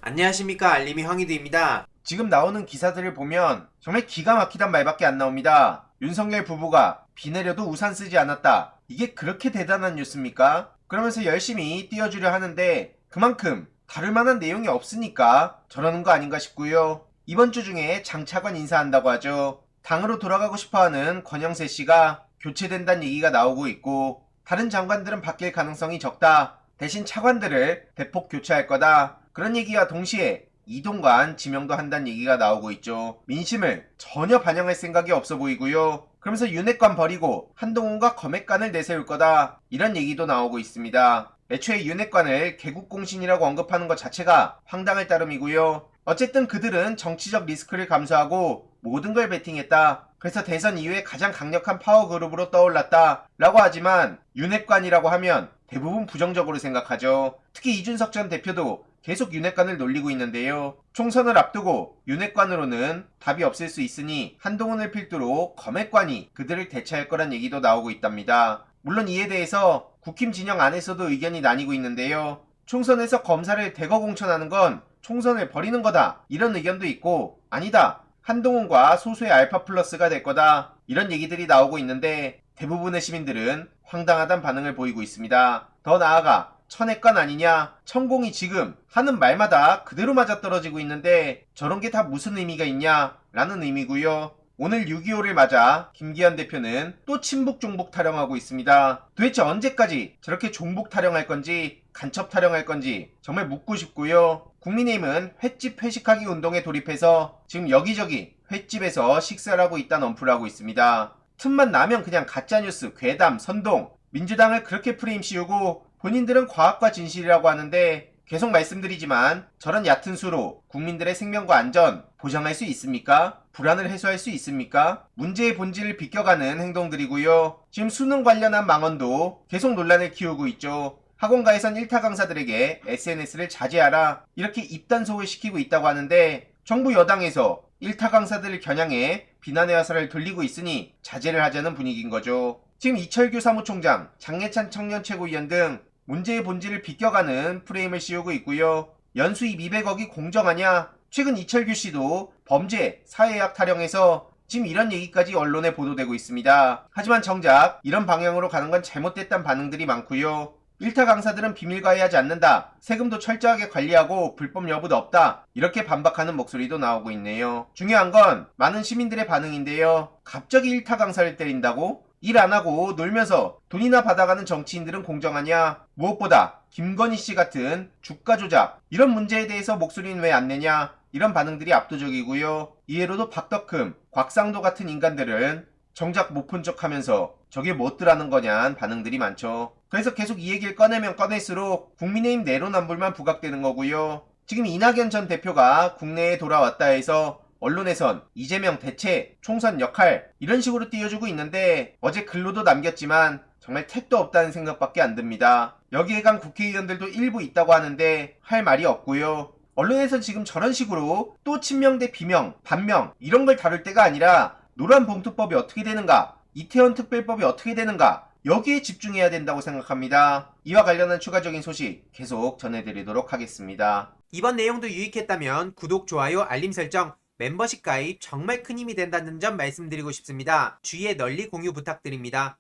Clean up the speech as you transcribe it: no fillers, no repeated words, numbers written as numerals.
안녕하십니까, 알림이 황희두입니다. 지금 나오는 기사들을 보면 정말 기가 막히단 말밖에 안 나옵니다. 윤석열 부부가 비 내려도 우산 쓰지 않았다. 이게 그렇게 대단한 뉴스입니까? 그러면서 열심히 띄워주려 하는데 그만큼 다룰 만한 내용이 없으니까 저러는 거 아닌가 싶고요. 이번 주 중에 장 차관 인사한다고 하죠. 당으로 돌아가고 싶어하는 권영세 씨가 교체된다는 얘기가 나오고 있고, 다른 장관들은 바뀔 가능성이 적다. 대신 차관들을 대폭 교체할 거다. 그런 얘기와 동시에 이동관 지명도 한다는 얘기가 나오고 있죠. 민심을 전혀 반영할 생각이 없어 보이고요. 그러면서 윤핵관 버리고 한동훈과 검핵관을 내세울 거다, 이런 얘기도 나오고 있습니다. 애초에 윤핵관을 개국공신이라고 언급하는 것 자체가 황당할 따름이고요. 어쨌든 그들은 정치적 리스크를 감수하고 모든 걸 베팅했다. 그래서 대선 이후에 가장 강력한 파워 그룹으로 떠올랐다 라고 하지만, 윤핵관이라고 하면 대부분 부정적으로 생각하죠. 특히 이준석 전 대표도 계속 윤핵관을 놀리고 있는데요. 총선을 앞두고 윤핵관으로는 답이 없을 수 있으니 한동훈을 필두로 검핵관이 그들을 대체할 거란 얘기도 나오고 있답니다. 물론 이에 대해서 국힘 진영 안에서도 의견이 나뉘고 있는데요. 총선에서 검사를 대거 공천하는 건 총선을 버리는 거다, 이런 의견도 있고, 아니다, 한동훈과 소수의 알파 플러스가 될 거다, 이런 얘기들이 나오고 있는데 대부분의 시민들은 황당하단 반응을 보이고 있습니다. 더 나아가 천핵관 아니냐, 천공이 지금 하는 말마다 그대로 맞아떨어지고 있는데 저런 게 다 무슨 의미가 있냐 라는 의미고요. 오늘 6.25를 맞아 김기현 대표는 또 친북 종북 타령하고 있습니다. 도대체 언제까지 저렇게 종북 타령할 건지 간첩 타령할 건지 정말 묻고 싶고요. 국민의힘은 횟집 회식하기 운동에 돌입해서 지금 여기저기 횟집에서 식사를 하고 있다는 언플을 하고 있습니다. 틈만 나면 그냥 가짜뉴스, 괴담, 선동, 민주당을 그렇게 프레임 씌우고 본인들은 과학과 진실이라고 하는데, 계속 말씀드리지만 저런 얕은 수로 국민들의 생명과 안전 보장할 수 있습니까? 불안을 해소할 수 있습니까? 문제의 본질을 비껴가는 행동들이고요. 지금 수능 관련한 망언도 계속 논란을 키우고 있죠. 학원가에선 일타 강사들에게 SNS를 자제하라, 이렇게 입단속을 시키고 있다고 하는데, 정부 여당에서 일타 강사들을 겨냥해 비난의 화살을 돌리고 있으니 자제를 하자는 분위기인 거죠. 지금 이철규 사무총장, 장례찬 청년최고위원 등 문제의 본질을 비껴가는 프레임을 씌우고 있고요. 연수입 200억이 공정하냐? 최근 이철규 씨도 범죄, 사회약 타령해서 지금 이런 얘기까지 언론에 보도되고 있습니다. 하지만 정작 이런 방향으로 가는 건 잘못됐다는 반응들이 많고요. 일타 강사들은 비밀과외하지 않는다, 세금도 철저하게 관리하고 불법 여부도 없다, 이렇게 반박하는 목소리도 나오고 있네요. 중요한 건 많은 시민들의 반응인데요. 갑자기 일타 강사를 때린다고? 일 안하고 놀면서 돈이나 받아가는 정치인들은 공정하냐? 무엇보다 김건희 씨 같은 주가 조작, 이런 문제에 대해서 목소리는 왜 안 내냐, 이런 반응들이 압도적이고요. 이해로도 박덕흠, 곽상도 같은 인간들은 정작 못 본 척 하면서 저게 뭐더라는 거냐는 반응들이 많죠. 그래서 계속 이 얘기를 꺼내면 꺼낼수록 국민의힘 내로남불만 부각되는 거고요. 지금 이낙연 전 대표가 국내에 돌아왔다 해서 언론에선 이재명 대체, 총선 역할, 이런 식으로 띄워주고 있는데, 어제 글로도 남겼지만 정말 택도 없다는 생각밖에 안 듭니다. 여기에 간 국회의원들도 일부 있다고 하는데 할 말이 없고요. 언론에선 지금 저런 식으로 또 친명 대 비명, 반명, 이런 걸 다룰 때가 아니라 노란봉투법이 어떻게 되는가, 이태원 특별법이 어떻게 되는가, 여기에 집중해야 된다고 생각합니다. 이와 관련한 추가적인 소식 계속 전해드리도록 하겠습니다. 이번 내용도 유익했다면 구독, 좋아요, 알림 설정, 멤버십 가입 정말 큰 힘이 된다는 점 말씀드리고 싶습니다. 주위에 널리 공유 부탁드립니다.